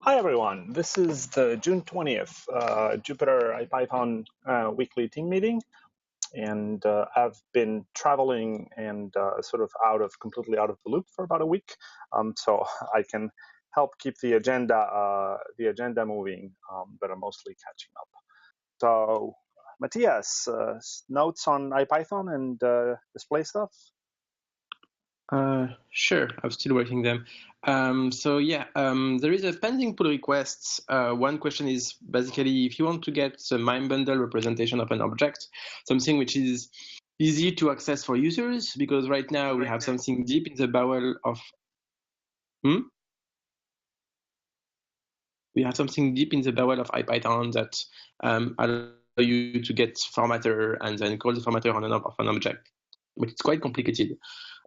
Hi, everyone. This is the June 20th Jupyter IPython weekly team meeting. And I've been traveling and sort of completely out of the loop for about a week. So I can help keep the agenda moving, but I'm mostly catching up. So Matthias, notes on IPython and display stuff? Sure, I'm still working them. There is a pending pull request. One question is basically if you want to get a MIME bundle representation of an object, something which is easy to access for users, because right now we have something deep in the bowel of we have something deep in the bowel of IPython that allow you to get formatter and then call the formatter on an object, but it's quite complicated.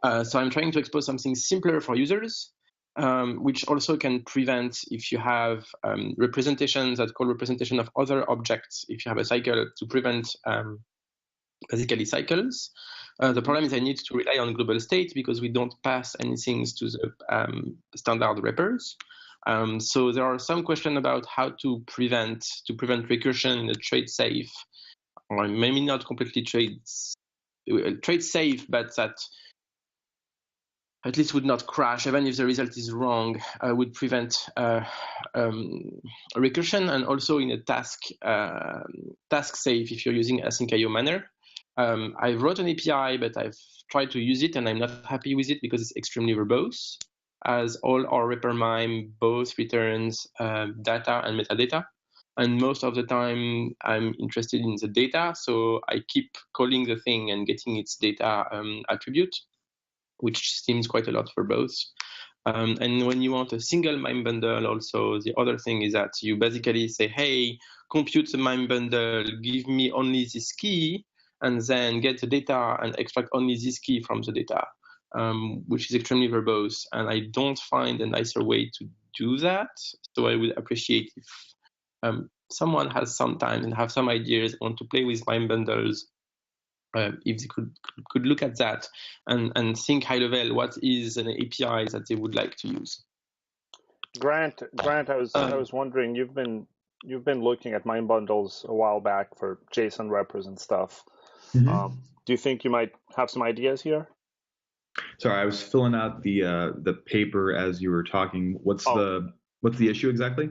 So I'm trying to expose something simpler for users, which also can prevent if you have representations that call representation of other objects, if you have a cycle, to prevent basically cycles. The problem is I need to rely on global state because we don't pass anything to the standard wrappers. So there are some questions about how to prevent recursion in a trade safe, or maybe not completely trade safe, but that at least would not crash, even if the result is wrong, would prevent recursion, and also in a task safe if you're using async.io manner. I wrote an API, but I've tried to use it, and I'm not happy with it because it's extremely verbose, as all our wrapper MIME both returns data and metadata. And most of the time, I'm interested in the data, so I keep calling the thing and getting its data attribute, which seems quite a lot for both. And when you want a single MIME bundle, also the other thing is that you basically say, hey, compute the MIME bundle, give me only this key, and then get the data and extract only this key from the data, which is extremely verbose. And I don't find a nicer way to do that. So I would appreciate if someone has some time and have some ideas, want to play with MIME bundles, if they could look at that and think high level, what is an API that they would like to use. Grant, I was wondering, you've been looking at MIME bundles a while back for JSON wrappers and stuff. Mm-hmm. Do you think you might have some ideas here? Sorry, I was filling out the paper as you were talking. What's the issue exactly?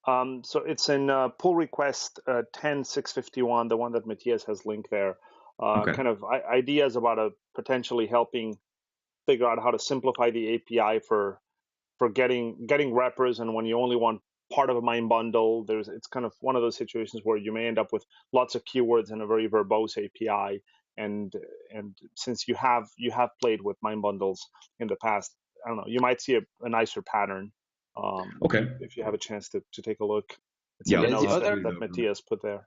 So it's in pull request 10.651, the one that Matthias has linked there. Okay. Kind of ideas about potentially helping figure out how to simplify the API for getting wrappers, and when you only want part of a MIME bundle, it's kind of one of those situations where you may end up with lots of keywords and a very verbose API. And since you have played with MIME bundles in the past, I don't know, you might see a nicer pattern. Okay. If you have a chance to take a look. It's the notes that Matthias put there.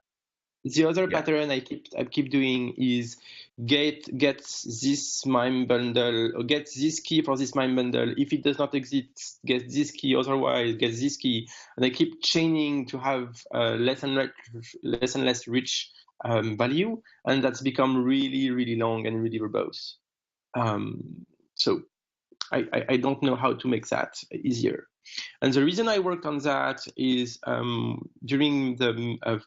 The other pattern I keep doing is get this MIME bundle, or get this key for this MIME bundle. If it does not exist, get this key. Otherwise, get this key. And I keep chaining to have less and less rich value, and that's become really, really long and really verbose. So I don't know how to make that easier. And the reason I worked on that is during the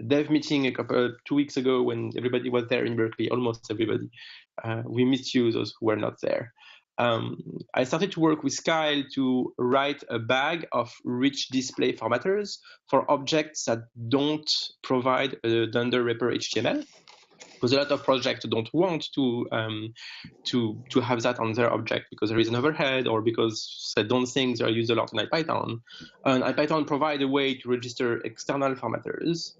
dev meeting 2 weeks ago, when everybody was there in Berkeley, almost everybody. We missed you, those who were not there. I started to work with Kyle to write a bag of rich display formatters for objects that don't provide a dunder wrapper HTML. Because a lot of projects don't want to have that on their object because there is an overhead, or because they don't think they are used a lot in IPython. And IPython provides a way to register external formatters.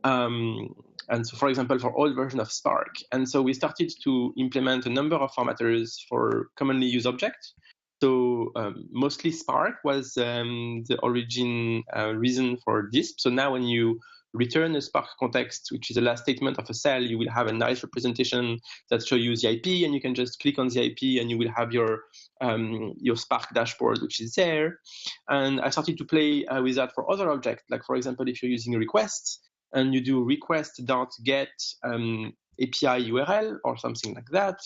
And so, for example, for all versions of Spark. And so we started to implement a number of formatters for commonly used objects. So mostly Spark was the origin reason for this. So now when you return a Spark context, which is the last statement of a cell, you will have a nice representation that shows you the IP, and you can just click on the IP and you will have your Spark dashboard, which is there. And I started to play with that for other objects. Like, for example, if you're using requests and you do request.get API URL or something like that,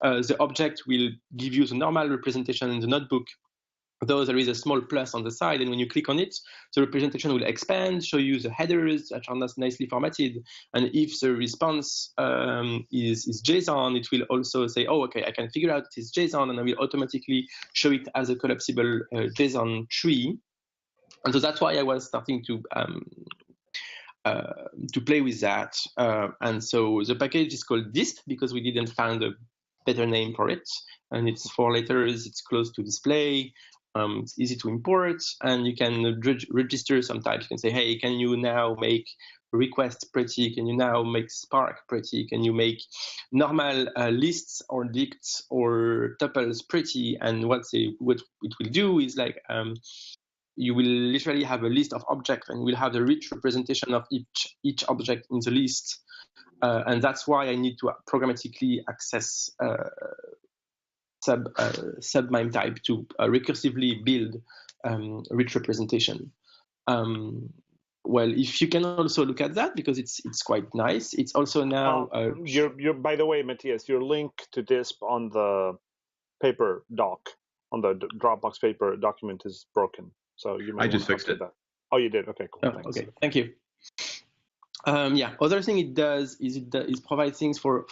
the object will give you the normal representation in the notebook though there is a small plus on the side, and when you click on it, the representation will expand, show you the headers that are nicely formatted, and if the response is JSON, it will also say, oh, okay, I can figure out it is JSON, and I will automatically show it as a collapsible JSON tree. And so that's why I was starting to play with that. And so the package is called dist because we didn't find a better name for it, and it's 4 letters, it's close to display. It's easy to import, and you can register some types. You can say, hey, can you now make request pretty? Can you now make Spark pretty? Can you make normal lists or dicts or tuples pretty? And what it will do is like, you will literally have a list of objects, and we'll have the rich representation of each object in the list. And that's why I need to programmatically access sub MIME type to recursively build rich representation. Well, if you can also look at that, because it's quite nice. It's also now you're by the way, Matthias, your link to this on the paper doc, on the Dropbox paper document is broken. So you might I just fixed it. that. Oh, you did? Okay, cool. Thanks. Okay, thank you. Yeah, other thing it does is it provides things for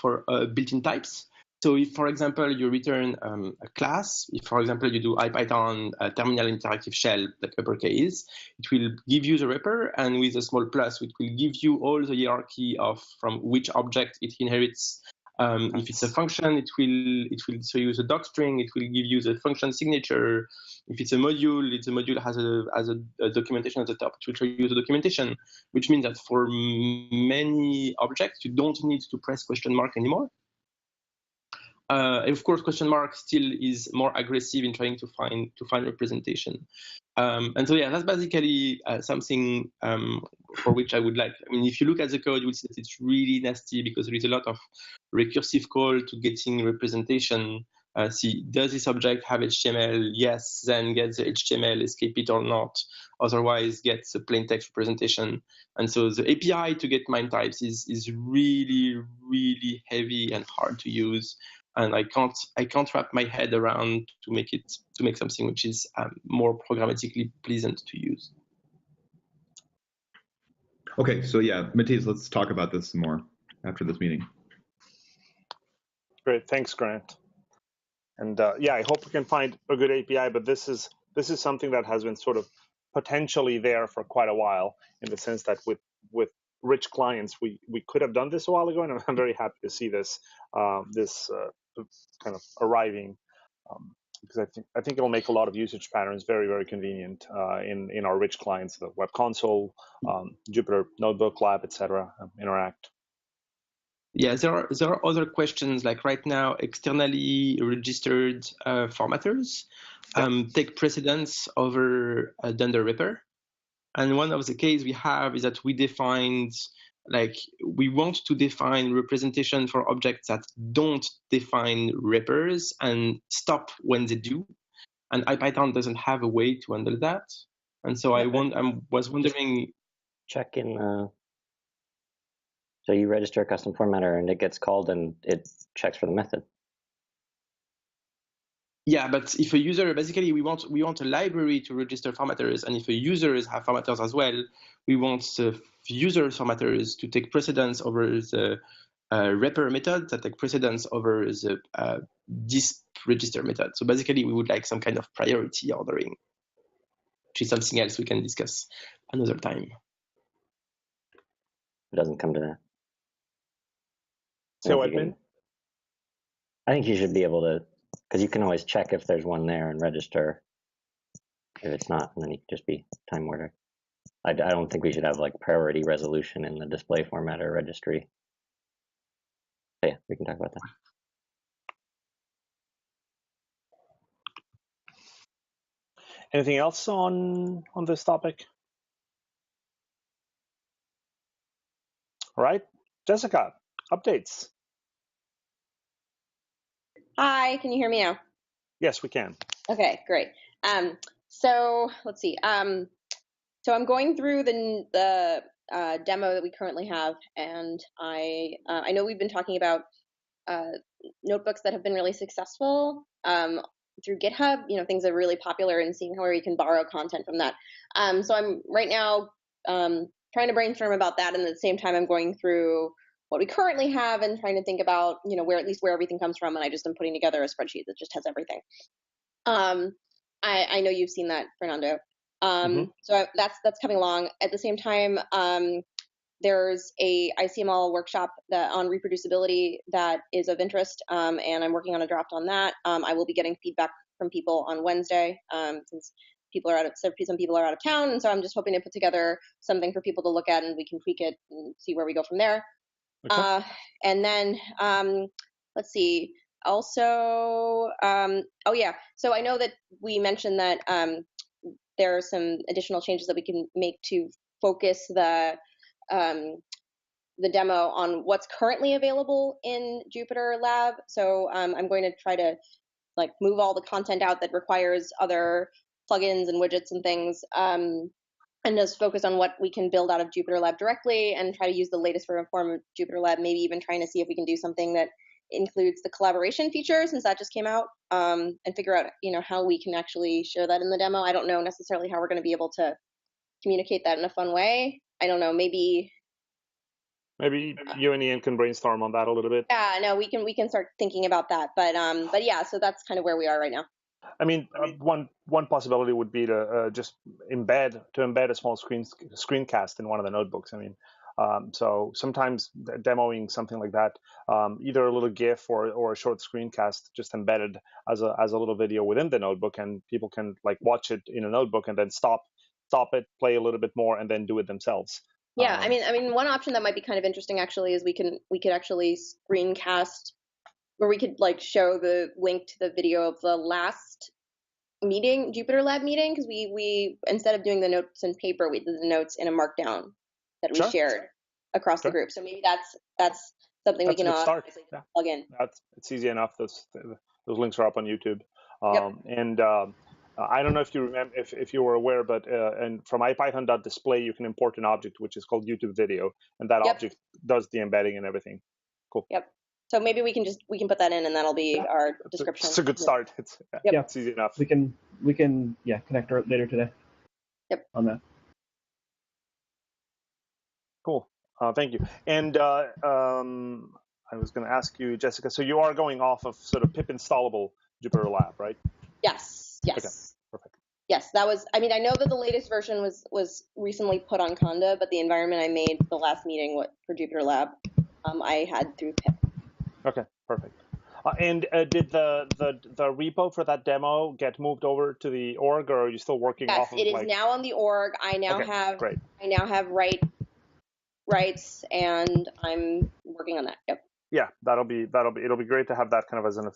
built-in types. So if, for example, you return a class, if, for example, you do IPython terminal interactive shell, like uppercase, it will give you the wrapper, and with a small plus, it will give you all the hierarchy of from which object it inherits. If it's a function, it will show you the doc string. It will give you the function signature. If it's a module, has a documentation at the top. It will show you the documentation, which means that for many objects, you don't need to press question mark anymore. Of course, question mark still is more aggressive in trying to find representation. And so, yeah, that's basically something for which I would like. I mean, if you look at the code, you will see that it's really nasty because there is a lot of recursive call to getting representation. See, does this object have HTML? Yes, then get the HTML, escape it or not. Otherwise, get the plain text representation. And so the API to get MIME types is really, really heavy and hard to use. And I can't wrap my head around to make something which is more programmatically pleasant to use. Okay, so yeah, Matthias, let's talk about this some more after this meeting. Great, thanks, Grant. And yeah, I hope we can find a good API. But this is something that has been sort of potentially there for quite a while, in the sense that with rich clients, we could have done this a while ago, and I'm very happy to see this kind of arriving, because I think it'll make a lot of usage patterns very, very convenient in our rich clients, the web console, Jupyter Notebook Lab, etc. Interact. Yeah, there are other questions, like right now, externally registered formatters take precedence over dunder wrapper. And one of the cases we have is that we want to define representation for objects that don't define wrappers and stop when they do. And IPython doesn't have a way to handle that. And so I was wondering. Checkin. So you register a custom formatter and it gets called and it checks for the method. Yeah, but if a user, basically we want a library to register formatters, and if a users have formatters as well, we want the user formatters to take precedence over the wrapper method that take precedence over the disp register method. So basically we would like some kind of priority ordering, which is something else we can discuss another time. It doesn't come to that. So admin? I think you should be able to, because you can always check if there's one there and register if it's not, and then you can just be time ordered. I don't think we should have like priority resolution in the display formatter registry. So yeah, we can talk about that. Anything else on this topic? All right, Jessica, updates. Hi, can you hear me now? Yes, we can. Okay, great. So let's see. So I'm going through the demo that we currently have, and I know we've been talking about notebooks that have been really successful. through GitHub, things that are really popular, and seeing where you can borrow content from that. So I'm right now trying to brainstorm about that, and at the same time I'm going through what we currently have and trying to think about, where everything comes from, and I just am putting together a spreadsheet that just has everything. I know you've seen that, Fernando. So that's coming along. At the same time, there's a ICML workshop on reproducibility that is of interest, and I'm working on a draft on that. I will be getting feedback from people on Wednesday, since some people are out of town, and so I'm just hoping to put together something for people to look at, and we can tweak it and see where we go from there. Okay. And then let's see. Also, oh yeah. So I know that we mentioned that there are some additional changes that we can make to focus the demo on what's currently available in Jupyter Lab. So I'm going to try to move all the content out that requires other plugins and widgets and things, and just focus on what we can build out of Jupyter Lab directly, and try to use the latest form of Jupyter Lab, maybe even trying to see if we can do something that includes the collaboration feature, since that just came out, and figure out how we can actually share that in the demo. I don't know necessarily how we're going to be able to communicate that in a fun way. I don't know, maybe you and Ian can brainstorm on that a little bit. Yeah, no, we can start thinking about that, but yeah, so that's kind of where we are right now. I mean, one possibility would be to just embed a small screencast in one of the notebooks. I mean, so sometimes demoing something like that, either a little GIF or a short screencast just embedded as a little video within the notebook, and people can watch it in a notebook and then stop it, play a little bit more, and then do it themselves. Yeah, I mean, one option that might be kind of interesting actually is we could actually screencast, where we could show the link to the video of the last meeting, Jupyter Lab meeting, because we instead of doing the notes in paper, we did the notes in a markdown that we shared across the group. So maybe that's something we can plug in. It's easy enough. Those links are up on YouTube. And I don't know if you remember, if you were aware, but and from IPython.display you can import an object which is called YouTube Video, and that object does the embedding and everything. Cool. Yep. So maybe we can put that in, and that'll be our description. It's a good start. It's easy enough. We can connect later today. Yep. On that. Cool. Thank you. And I was going to ask you, Jessica. So you are going off of sort of pip installable Jupyter Lab, right? Yes. Okay. Perfect. Yes, that was. I mean, I know that the latest version was recently put on Conda, but the environment I made the last meeting for Jupyter Lab, I had through pip. Okay, perfect. And did the repo for that demo get moved over to the org, or are you still working off of? Yes, it is now on the org. I now have rights, and I'm working on that. Yep. Yeah, it'll be great to have that kind of as an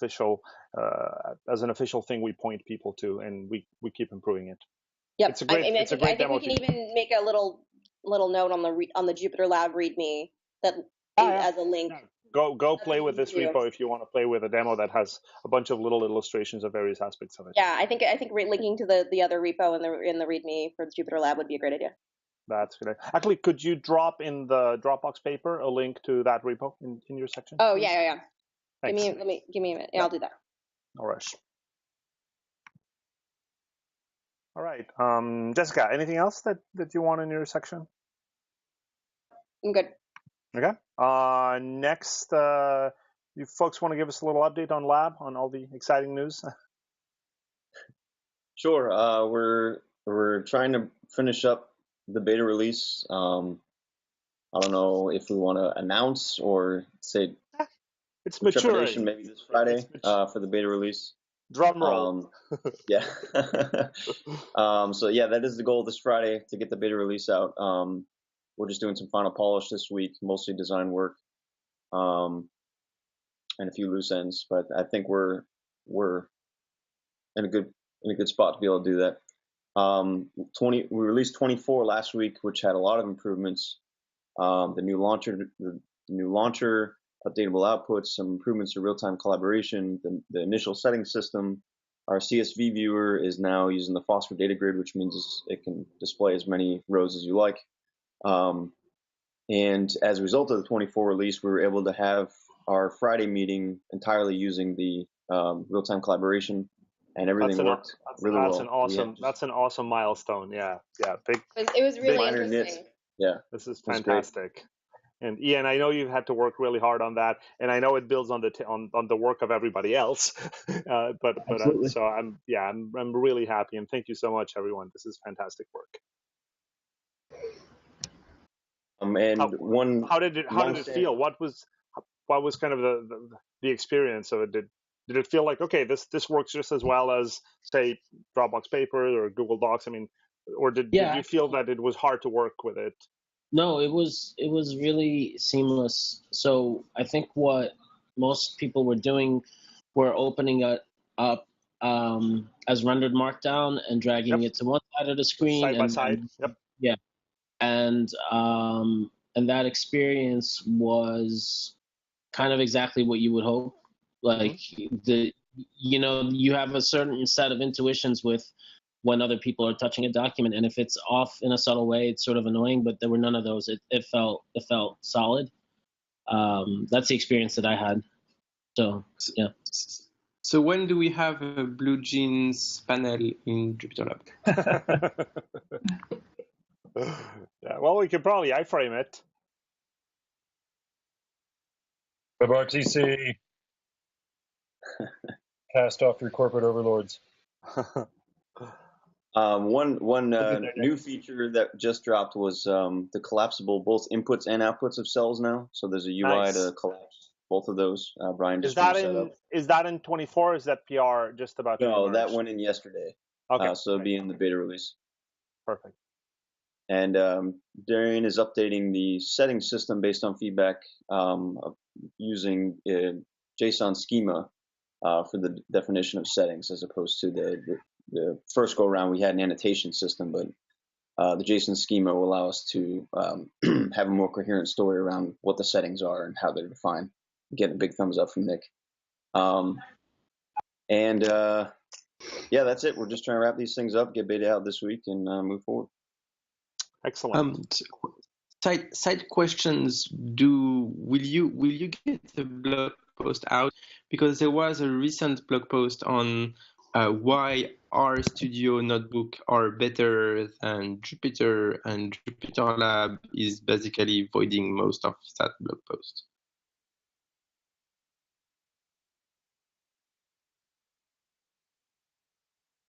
official thing we point people to, and we keep improving it. Yep. It's a great demo. I think we can even make a little note on the Jupyter Lab README that as a link. Go play with this repo if you want to play with a demo that has a bunch of little illustrations of various aspects of it. Yeah, I think linking to the other repo in the README for the Jupyter Lab would be a great idea. That's good. Actually, could you drop in the Dropbox paper a link to that repo in your section? Oh, yeah. Thanks. Give me a minute. Yeah, I'll do that. No rush. All right. Jessica, anything else that you want in your section? I'm good. Okay. Next, you folks want to give us a little update on Lab, on all the exciting news? Sure. We're trying to finish up the beta release. I don't know if we want to announce or say it's maturing. Maybe this Friday for the beta release. Drum roll. Yeah. So yeah, that is the goal this Friday, to get the beta release out. We're just doing some final polish this week, mostly design work, and a few loose ends. But I think we're in a good spot to be able to do that. We released 24 last week, which had a lot of improvements. The new launcher, updatable outputs, some improvements to real-time collaboration, the initial setting system. Our CSV viewer is now using the phosphor data grid, which means it can display as many rows as you like. And as a result of the 24 release, we were able to have our Friday meeting entirely using the real-time collaboration and everything worked really well. That's an awesome milestone. Yeah, big. It was really interesting. Yeah, this is fantastic. And Ian, I know you've had to work really hard on that, and I know it builds on the work of everybody else. So I'm really happy, and thank you so much, everyone. This is fantastic work. And how did it feel? What was kind of the experience of it? Did it feel like, okay, this works just as well as, say, Dropbox Paper or Google Docs? I mean, or did you feel that it was hard to work with it? No, it was really seamless. So I think what most people were doing were opening it up as rendered Markdown and dragging it to one side of the screen, side by side. Yeah, and that experience was kind of exactly what you would hope. Like you have a certain set of intuitions with when other people are touching a document, and if it's off in a subtle way, it's sort of annoying, but there were none of those. It felt solid. That's the experience that I had. So yeah. So when do we have a Blue Jeans panel in Jupyter Lab? Yeah, well, we could probably iframe it. WebRTC. Cast off your corporate overlords. One new feature that just dropped was the collapsible both inputs and outputs of cells now. So there's a UI to collapse both of those. Brian just set up. Is that in 24? Or is that PR just about? No, that went in yesterday. Okay. So it'll be in the beta release. Perfect. And Darian is updating the settings system based on feedback of using JSON schema for the definition of settings, as opposed to the first go around we had an annotation system, but the JSON schema will allow us to have a more coherent story around what the settings are and how they're defined. Getting a big thumbs up from Nick. Yeah, that's it. We're just trying to wrap these things up, get beta out this week, and move forward. Excellent. Side questions. Will you get the blog post out? Because there was a recent blog post on why RStudio Notebook are better than Jupyter, and Jupyter Lab is basically voiding most of that blog post.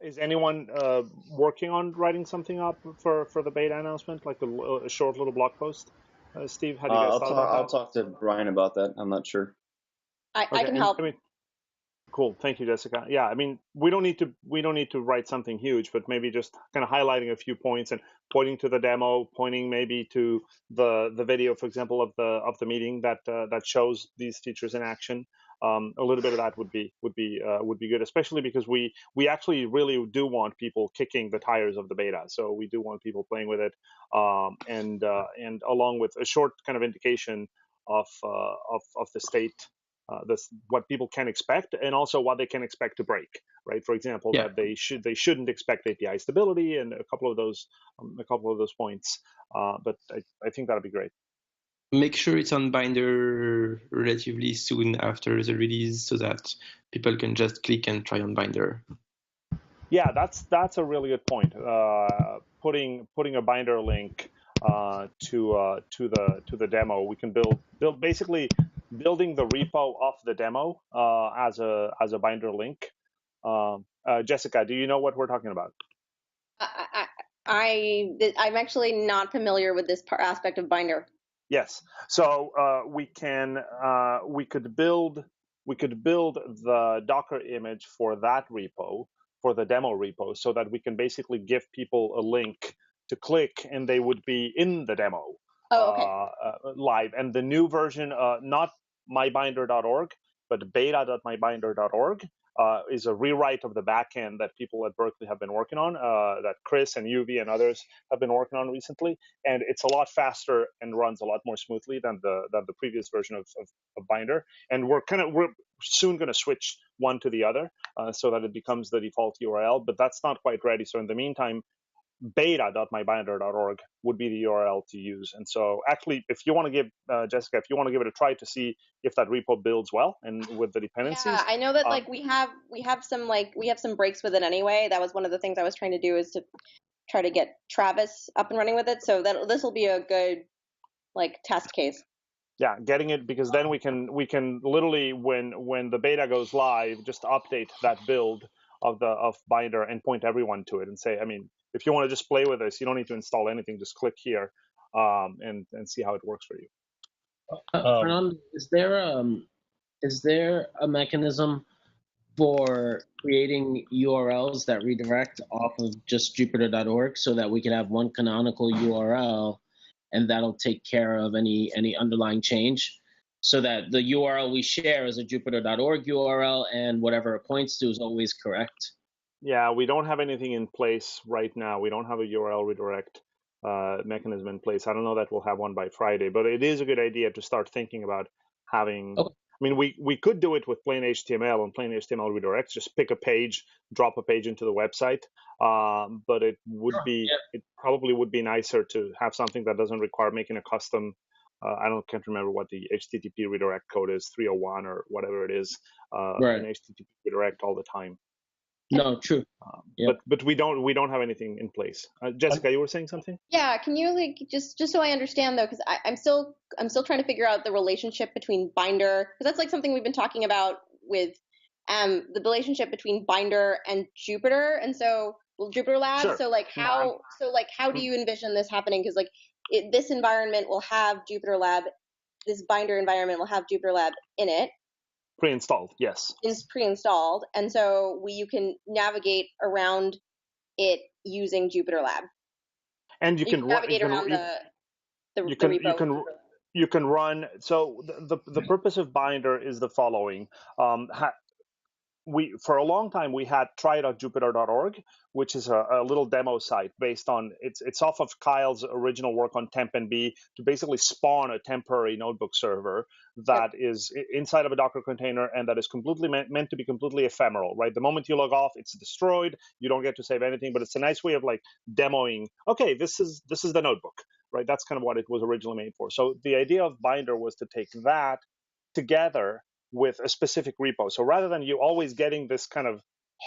Is anyone working on writing something up for the beta announcement, like a short little blog post? Steve, how do you guys thought about that? I'll talk to Brian about that. I'm not sure. I can help. Cool. Thank you, Jessica. Yeah, I mean, we don't need to write something huge, but maybe just kind of highlighting a few points and pointing to the demo, pointing maybe to the video, for example, of the meeting that shows these features in action. A little bit of that would be good, especially because we actually really do want people kicking the tires of the beta. So we do want people playing with it, and along with a short kind of indication of the state. What people can expect, and also what they can expect to break, right? For example, that they shouldn't expect API stability, and a couple of those points. But I think that'll be great. Make sure it's on Binder relatively soon after the release, so that people can just click and try on Binder. Yeah, that's a really good point. Putting a Binder link to the demo, we can build basically. Building the repo of the demo as a Binder link. Jessica, do you know what we're talking about? I'm actually not familiar with this aspect of Binder. Yes, so we could build the Docker image for that repo, for the demo repo, so that we can basically give people a link to click, and they would be in the demo. Live. And the new version, not mybinder.org, but beta.mybinder.org is a rewrite of the backend that people at Berkeley have been working on, that Chris and UV and others have been working on recently, and it's a lot faster and runs a lot more smoothly than the previous version of Binder. And we're soon going to switch one to the other so that it becomes the default URL, but that's not quite ready. So in the meantime, beta.mybinder.org would be the URL to use. And so actually, if you want to give, Jessica, if you want to give it a try to see if that repo builds well and with the dependencies. Yeah, I know that like we have some breaks with it anyway. That was one of the things I was trying to do, is to try to get Travis up and running with it. So that this will be a good like test case. Yeah, getting it, because then we can literally, when the beta goes live, just update that build of Binder and point everyone to it and say, I mean, if you want to just play with this, you don't need to install anything. Just click here and see how it works for you. Fernando, is there a mechanism for creating URLs that redirect off of just Jupyter.org so that we can have one canonical URL and that'll take care of any underlying change, so that the URL we share is a Jupyter.org URL and whatever it points to is always correct? Yeah, we don't have anything in place right now. We don't have a URL redirect mechanism in place. I don't know that we'll have one by Friday, but it is a good idea to start thinking about having. Okay. I mean, we could do it with plain HTML and plain HTML redirects. Just pick a page, drop a page into the website. But it would it probably would be nicer to have something that doesn't require making a custom. Can't remember what the HTTP redirect code is, 301 or whatever it is. An HTTP redirect all the time. No, true. But we don't have anything in place. Jessica, you were saying something? Yeah, can you like just so I understand though, because I'm still trying to figure out the relationship between Binder, because that's like something we've been talking about with the relationship between Binder and Jupyter, and so Jupyter Lab. Sure. So like how do you envision this happening? Because like this environment will have Jupyter Lab, this Binder environment will have Jupyter Lab in it. Pre-installed, yes. It's pre-installed, and so you can navigate around it using Jupyter Lab. And you can navigate around the repo. You can run. So the purpose of Binder is the following. For a long time we had try.jupyter.org, which is a little demo site based on it's off of Kyle's original work on Temp and B to basically spawn a temporary notebook server that is inside of a Docker container and that is completely meant to be completely ephemeral, right? The moment you log off, it's destroyed. You don't get to save anything, but it's a nice way of like demoing. Okay, this is the notebook, right? That's kind of what it was originally made for. So the idea of Binder was to take that together with a specific repo. So rather than you always getting this kind of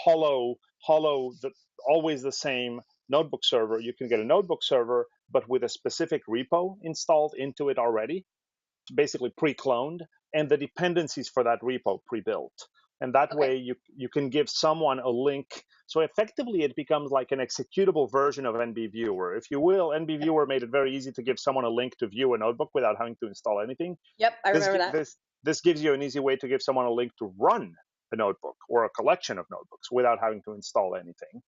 hollow, always the same notebook server, you can get a notebook server, but with a specific repo installed into it already, basically pre-cloned, and the dependencies for that repo pre-built. And that way you can give someone a link. So effectively it becomes like an executable version of NB Viewer. If you will, NB Viewer made it very easy to give someone a link to view a notebook without having to install anything. Yep, I remember that. This gives you an easy way to give someone a link to run a notebook or a collection of notebooks without having to install anything.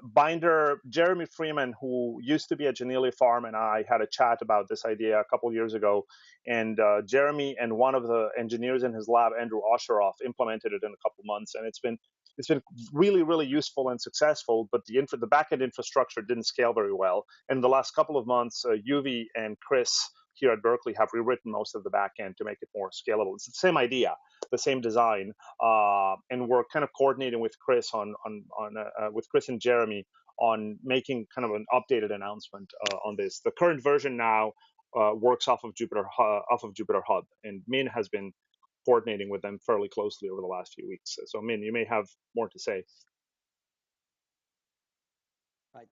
Binder, Jeremy Freeman, who used to be at Janili Farm, and I had a chat about this idea a couple years ago. And Jeremy and one of the engineers in his lab, Andrew Osheroff, implemented it in a couple months, and it's been really, really useful and successful. But the backend infrastructure didn't scale very well. And the last couple of months, Yuvi and Chris here at Berkeley have rewritten most of the backend to make it more scalable. It's the same idea, the same design, and we're kind of coordinating with Chris with Chris and Jeremy on making kind of an updated announcement on this. The current version now works off of Jupyter Hub, and Min has been coordinating with them fairly closely over the last few weeks. So Min, you may have more to say.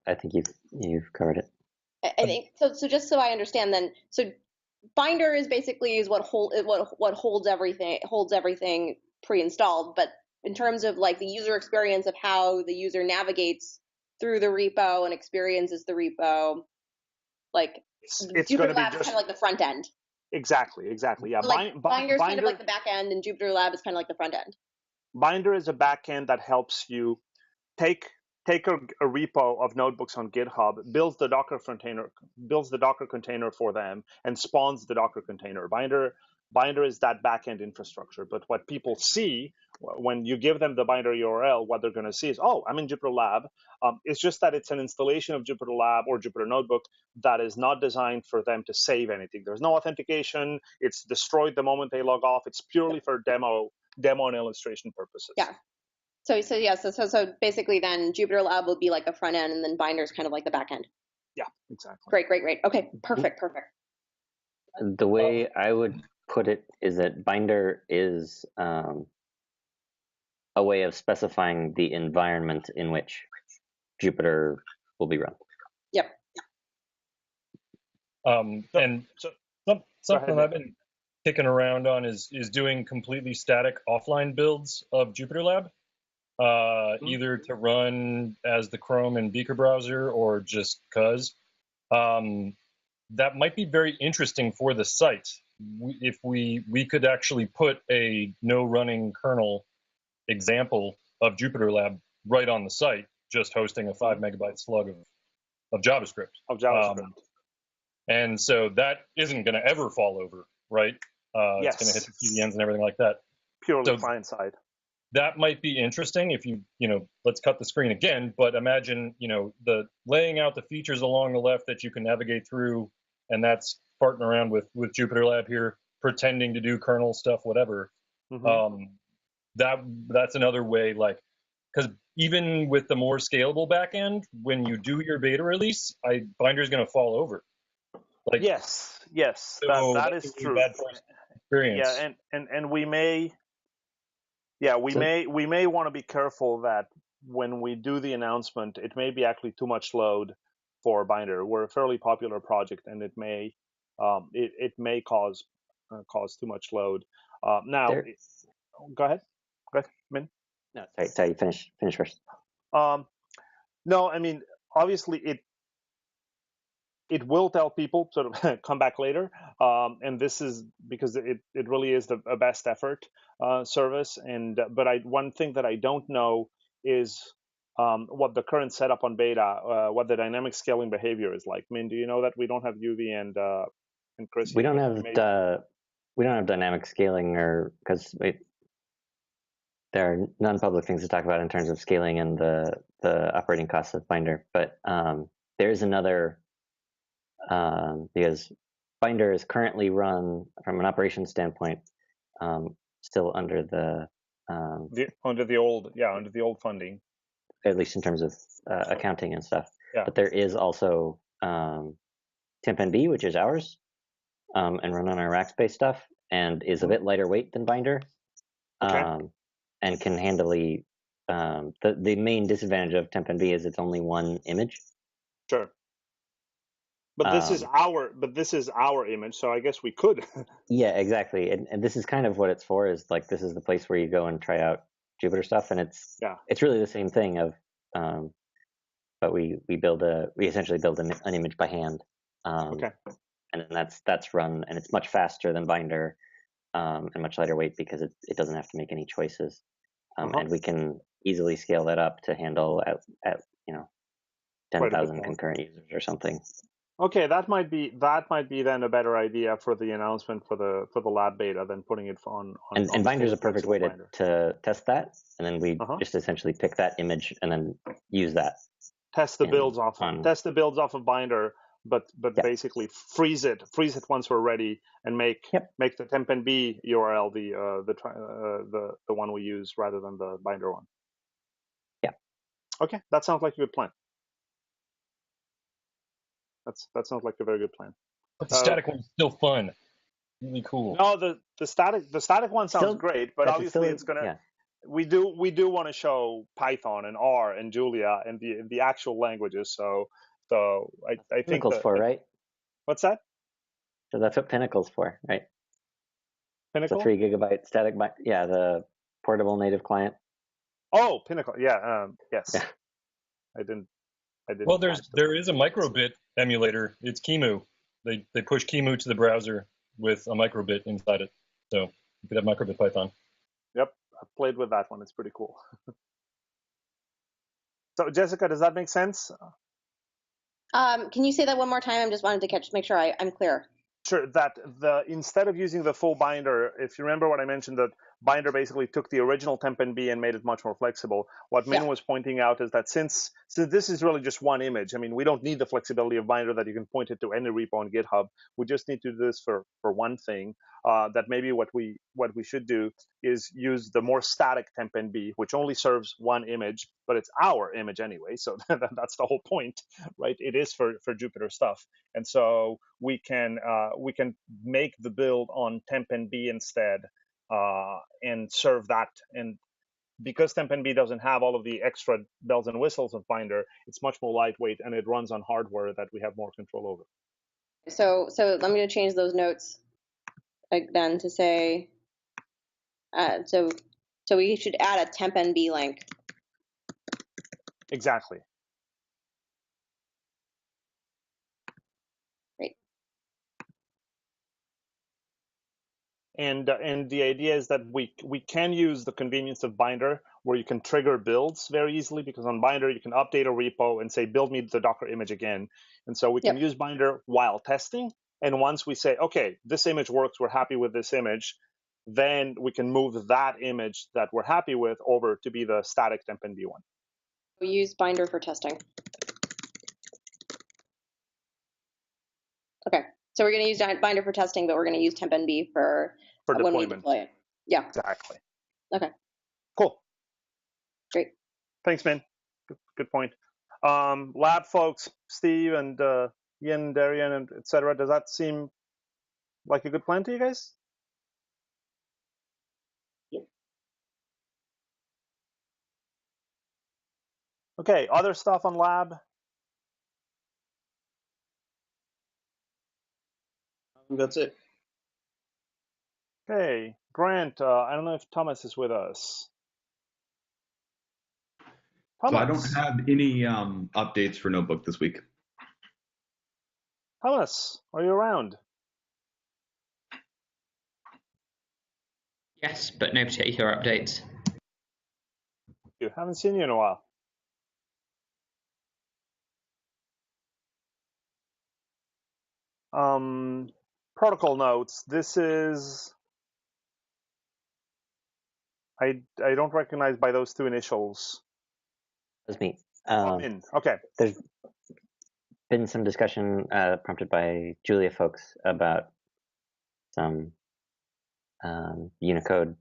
I think you've covered it. I think so. So just so I understand, then, so Binder is basically what holds everything pre-installed. But in terms of like the user experience of how the user navigates through the repo and experiences the repo, like it's Jupyter Lab is kind of like the front end. Exactly. Yeah. So like Binder is kind of like the back end, and Jupyter Lab is kind of like the front end. Binder is a back end that helps you take a repo of notebooks on GitHub, builds the Docker container for them, and spawns the Docker container. Binder is that backend infrastructure. But what people see when you give them the Binder URL, what they're going to see is, oh, I'm in Jupyter Lab. It's just that it's an installation of Jupyter Lab or Jupyter Notebook that is not designed for them to save anything. There's no authentication. It's destroyed the moment they log off. It's purely for demo and illustration purposes. Yeah. So basically then Jupyter Lab will be like the front end and then Binder is kind of like the back end. Yeah, exactly. Great. Okay, perfect. The way I would put it is that Binder is a way of specifying the environment in which Jupyter will be run. Yep. And something I've been kicking around on is doing completely static offline builds of Jupyter Lab, either to run as the Chrome and Beaker browser or just cause. That might be very interesting for the site. If we could actually put a no running kernel example of Jupyter Lab right on the site, just hosting a 5 megabyte slug of JavaScript. And so that isn't going to ever fall over, right? Yes. It's going to hit the CDNs and everything like that. Purely client side. That might be interesting if you let's cut the screen again, but imagine, the laying out the features along the left that you can navigate through, and that's farting around with Jupyter Lab here, pretending to do kernel stuff, whatever. That's another way, because even with the more scalable backend, when you do your beta release, Binder's going to fall over. Yes, so that is true. Bad experience. Yeah, and we may want to be careful that when we do the announcement, it may be actually too much load for Binder. We're a fairly popular project, and it may cause too much load. Now, go ahead, Min. No, sorry. Finish first. No, I mean, obviously it will tell people sort of come back later, and this is because it really is a best effort service. But one thing that I don't know is what the current setup on beta, what the dynamic scaling behavior is like. Min, do you know that? We don't have UV and Chris. We don't have dynamic scaling, or because there are non-public things to talk about in terms of scaling and the operating costs of Binder. But there is another. Because Binder is currently run from an operations standpoint, still under the old funding, at least in terms of accounting and stuff. Yeah. But there is also Temp and B, which is ours, and run on our Rackspace stuff, and is a bit lighter weight than Binder, and can handily. The main disadvantage of Temp and B is it's only one image. Sure. But this is our image, so I guess we could. Yeah, exactly. And this is kind of what it's for, is like, this is the place where you go and try out Jupyter stuff, and it's really the same thing of but we essentially build an image by hand. And then that's run, and it's much faster than Binder, and much lighter weight because it doesn't have to make any choices. And we can easily scale that up to handle at 10,000 concurrent users or something. Okay, that might be then a better idea for the announcement for the lab beta than putting it on and Binder's a perfect way to test that, and then we just essentially pick that image and then use that. Test the builds off of Binder, but basically freeze it once we're ready, and make the Temp and B URL the one we use rather than the Binder one. Yeah. Okay, that sounds like a good plan. That sounds like a very good plan. But the static one's still fun. Really cool. No, the static one sounds great, but obviously it's gonna. Yeah. We do want to show Python and R and Julia and the actual languages. So I think Pinnacle's for, right? What's that? So that's what Pinnacle's for, right? Pinnacle. It's a 3 gigabyte static. Yeah, the portable native client. Oh, Pinnacle. Yeah. Yes. Yeah. I didn't. Well, there is a microbit emulator. It's Kimu. They push Kimu to the browser with a microbit inside it, so you could have microbit Python. Yep, I played with that one. It's pretty cool. So, Jessica, does that make sense? Can you say that one more time? I just wanted to make sure I'm clear. Sure. That instead of using the full Binder, if you remember what I mentioned, that Binder basically took the original Temp and B and made it much more flexible. What Min was pointing out is that since this is really just one image, I mean, we don't need the flexibility of Binder that you can point it to any repo on GitHub. We just need to do this for one thing. That maybe what we should do is use the more static Temp and B, which only serves one image, but it's our image anyway. So that's the whole point, right? It is for Jupyter stuff, and so we can make the build on Temp and B instead. And serve that. And because Temp and B doesn't have all of the extra bells and whistles of Binder, it's much more lightweight and it runs on hardware that we have more control over. So I'm going to change those notes then to say, so we should add a Temp and B link. Exactly. Great. And the idea is that we can use the convenience of Binder, where you can trigger builds very easily, because on Binder you can update a repo and say, build me the Docker image again. And so we can use Binder while testing. And once we say, okay, this image works, we're happy with this image, then we can move that image that we're happy with over to be the static Temp and B one. We use Binder for testing. Okay, so we're going to use Binder for testing, but we're going to use Temp and B for when we deploy it. Yeah. Exactly. Okay. Cool. Great. Thanks, man. Good point. Lab folks, Steve and Ian, Darian, and et cetera, does that seem like a good plan to you guys? Yep. Okay, other stuff on lab? That's it. Okay, Grant, I don't know if Thomas is with us. Thomas. So I don't have any updates for Notebook this week. Thomas, are you around? Yes, but no particular updates. You haven't seen you in a while. Protocol notes. This is, I don't recognize by those two initials. That's me. Okay. There's been some discussion prompted by Julia folks about some Unicode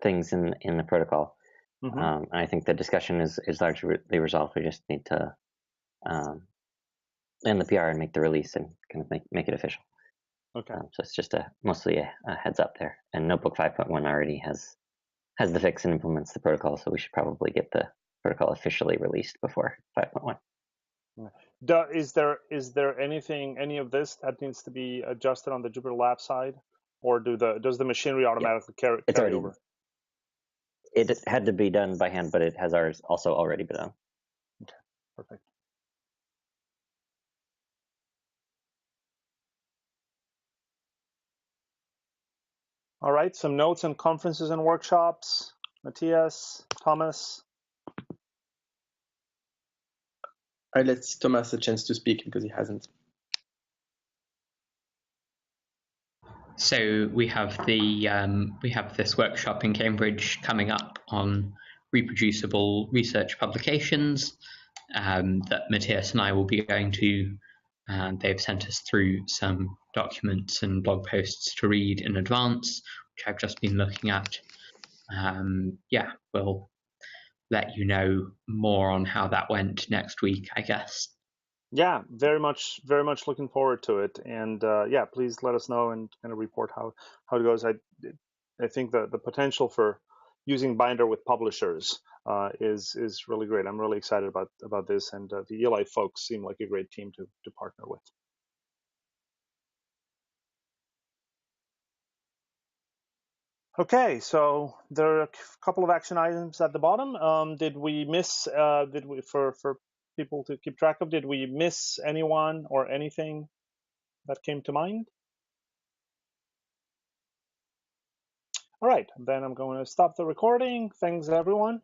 things in the protocol. And I think the discussion is largely resolved. We just need to end the PR and make the release and kind of make it official. Okay. So it's just mostly a heads up there. And Notebook 5.1 already has the fix and implements the protocol, so we should probably get the protocol officially released before 5.1. Is there any of this that needs to be adjusted on the Jupyter Lab side, or does the machinery automatically carry over? It had to be done by hand, but it has ours also already been done. Okay, perfect. All right, some notes on conferences and workshops. Matthias, Thomas. I let Thomas a chance to speak because he hasn't. So we have this workshop in Cambridge coming up on reproducible research publications that Matthias and I will be going to. And they've sent us through some documents and blog posts to read in advance, which I've just been looking at. Yeah, we'll let you know more on how that went next week, I guess. Yeah, very much looking forward to it. And yeah, please let us know and kind of report how it goes. I think the potential for using Binder with publishers is really great. I'm really excited about this, and the Eli folks seem like a great team to partner with. Okay, so there are a couple of action items at the bottom. Did we miss? For people to keep track of? Did we miss anyone or anything that came to mind? All right, then I'm going to stop the recording. Thanks, everyone.